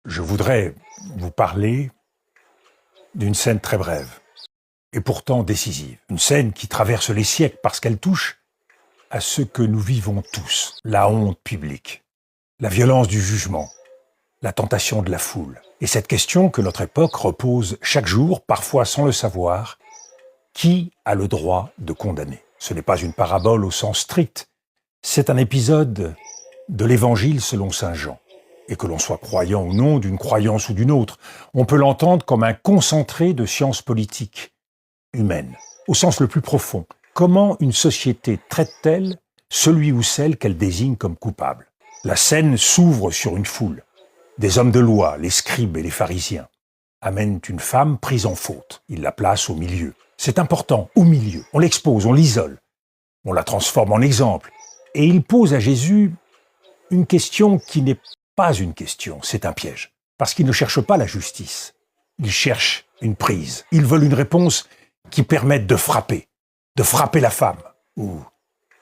Je voudrais vous parler d'une scène très brève et pourtant décisive. Une scène qui traverse les siècles parce qu'elle touche à ce que nous vivons tous. La honte publique, la violence du jugement, la tentation de la foule. Et cette question que notre époque repose chaque jour, parfois sans le savoir, qui a le droit de condamner? Ce n'est pas une parabole au sens strict, c'est un épisode de l'Évangile selon saint Jean. Et que l'on soit croyant ou non, d'une croyance ou d'une autre, on peut l'entendre comme un concentré de sciences politiques humaines, au sens le plus profond. Comment une société traite-t-elle celui ou celle qu'elle désigne comme coupable? La scène s'ouvre sur une foule. Des hommes de loi, les scribes et les pharisiens, amènent une femme prise en faute. Ils la placent au milieu. C'est important, au milieu. On l'expose, on l'isole. On la transforme en exemple. Et ils posent à Jésus une question qui n'est pas une question, c'est un piège. Parce qu'ils ne cherchent pas la justice. Ils cherchent une prise. Ils veulent une réponse qui permette de frapper la femme, ou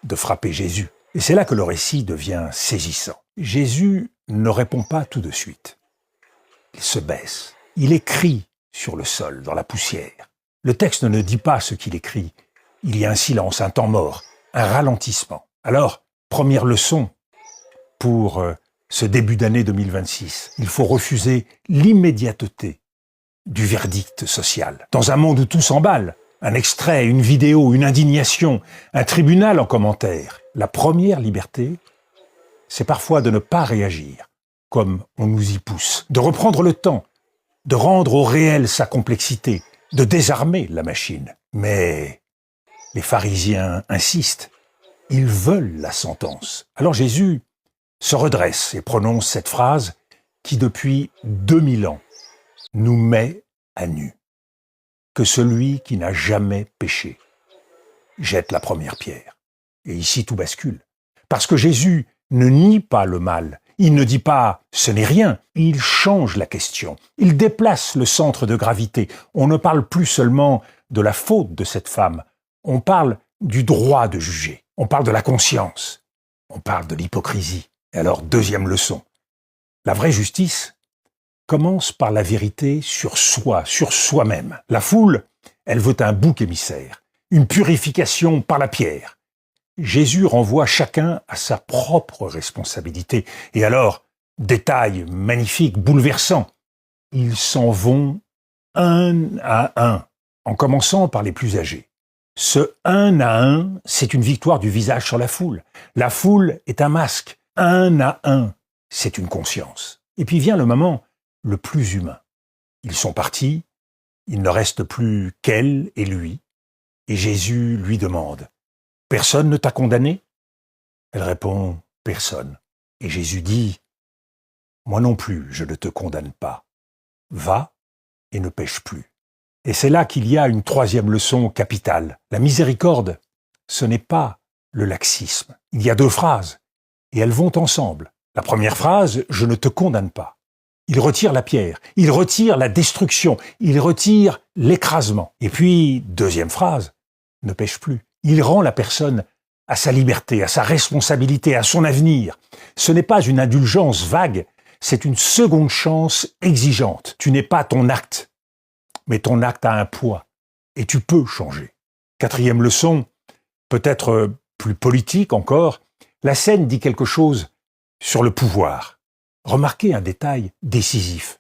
de frapper Jésus. Et c'est là que le récit devient saisissant. Jésus ne répond pas tout de suite. Il se baisse. Il écrit sur le sol, dans la poussière. Le texte ne dit pas ce qu'il écrit. Il y a un silence, un temps mort, un ralentissement. Alors, première leçon pour ce début d'année 2026. Il faut refuser l'immédiateté du verdict social. Dans un monde où tout s'emballe, un extrait, une vidéo, une indignation, un tribunal en commentaire, la première liberté, c'est parfois de ne pas réagir comme on nous y pousse, de reprendre le temps, de rendre au réel sa complexité, de désarmer la machine. Mais les pharisiens insistent, ils veulent la sentence. Alors Jésus se redresse et prononce cette phrase qui, depuis 2000 ans, nous met à nu. Que celui qui n'a jamais péché jette la première pierre. Et ici, tout bascule. Parce que Jésus ne nie pas le mal. Il ne dit pas « ce n'est rien ». Il change la question. Il déplace le centre de gravité. On ne parle plus seulement de la faute de cette femme. On parle du droit de juger. On parle de la conscience. On parle de l'hypocrisie. Et alors, deuxième leçon. La vraie justice commence par la vérité sur soi, sur soi-même. La foule, elle veut un bouc émissaire, une purification par la pierre. Jésus renvoie chacun à sa propre responsabilité. Et alors, détail magnifique, bouleversant, ils s'en vont un à un, en commençant par les plus âgés. Ce un à un, c'est une victoire du visage sur la foule. La foule est un masque. Un à un, c'est une conscience. Et puis vient le moment le plus humain. Ils sont partis, il ne reste plus qu'elle et lui, et Jésus lui demande « Personne ne t'a condamné ?» Elle répond « Personne. » Et Jésus dit « Moi non plus, je ne te condamne pas. Va et ne pêche plus. » Et c'est là qu'il y a une troisième leçon capitale. La miséricorde, ce n'est pas le laxisme. Il y a deux phrases. Et elles vont ensemble. La première phrase, « Je ne te condamne pas ». Il retire la pierre, il retire la destruction, il retire l'écrasement. Et puis, deuxième phrase, « Ne pêche plus ». Il rend la personne à sa liberté, à sa responsabilité, à son avenir. Ce n'est pas une indulgence vague, c'est une seconde chance exigeante. Tu n'es pas ton acte, mais ton acte a un poids, et tu peux changer. Quatrième leçon, peut-être plus politique encore, la scène dit quelque chose sur le pouvoir. Remarquez un détail décisif.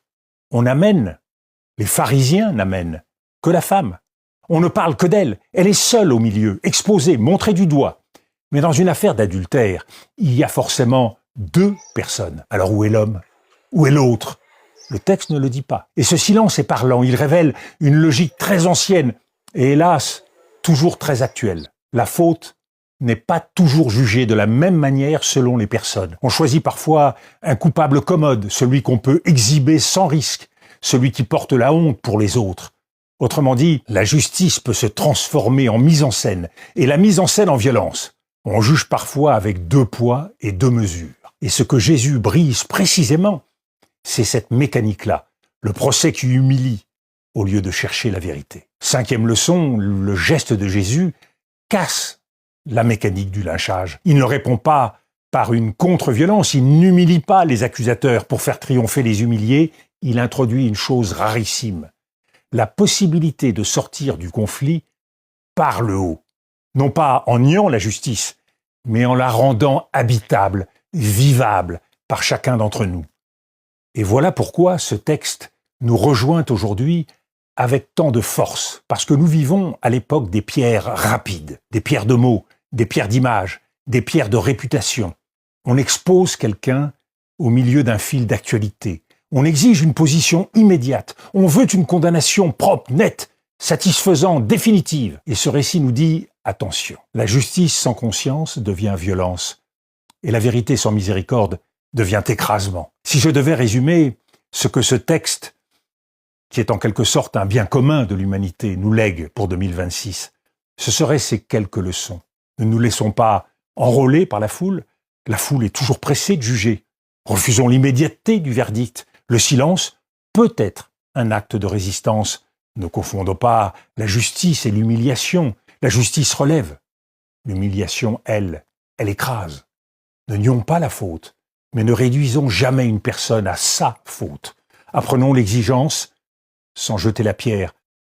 Les pharisiens n'amènent que la femme. On ne parle que d'elle. Elle est seule au milieu, exposée, montrée du doigt. Mais dans une affaire d'adultère, il y a forcément deux personnes. Alors où est l'homme? Où est l'autre? Le texte ne le dit pas. Et ce silence est parlant. Il révèle une logique très ancienne et hélas, toujours très actuelle. La faute n'est pas toujours jugé de la même manière selon les personnes. On choisit parfois un coupable commode, celui qu'on peut exhiber sans risque, celui qui porte la honte pour les autres. Autrement dit, la justice peut se transformer en mise en scène, et la mise en scène en violence. On juge parfois avec deux poids et deux mesures. Et ce que Jésus brise précisément, c'est cette mécanique-là, le procès qui humilie au lieu de chercher la vérité. Cinquième leçon, le geste de Jésus casse la mécanique du lynchage. Il ne répond pas Par une contre-violence, il n'humilie pas les accusateurs pour faire triompher les humiliés, il introduit une chose rarissime, la possibilité de sortir du conflit par le haut. Non pas en niant la justice, mais en la rendant habitable, vivable par chacun d'entre nous. Et voilà pourquoi ce texte nous rejoint aujourd'hui avec tant de force, parce que nous vivons à l'époque des pierres rapides, des pierres de mots, des pierres d'image, des pierres de réputation. On expose quelqu'un au milieu d'un fil d'actualité. On exige une position immédiate. On veut une condamnation propre, nette, satisfaisante, définitive. Et ce récit nous dit « Attention, la justice sans conscience devient violence. Et la vérité sans miséricorde devient écrasement. » Si je devais résumer ce que ce texte, qui est en quelque sorte un bien commun de l'humanité, nous lègue pour 2026, ce seraient ces quelques leçons. Ne nous laissons pas enrôler par la foule. La foule est toujours pressée de juger. Refusons l'immédiateté du verdict. Le silence peut être un acte de résistance. Ne confondons pas la justice et l'humiliation. La justice relève. L'humiliation, elle écrase. Ne nions pas la faute, mais ne réduisons jamais une personne à sa faute. Apprenons l'exigence sans jeter la pierre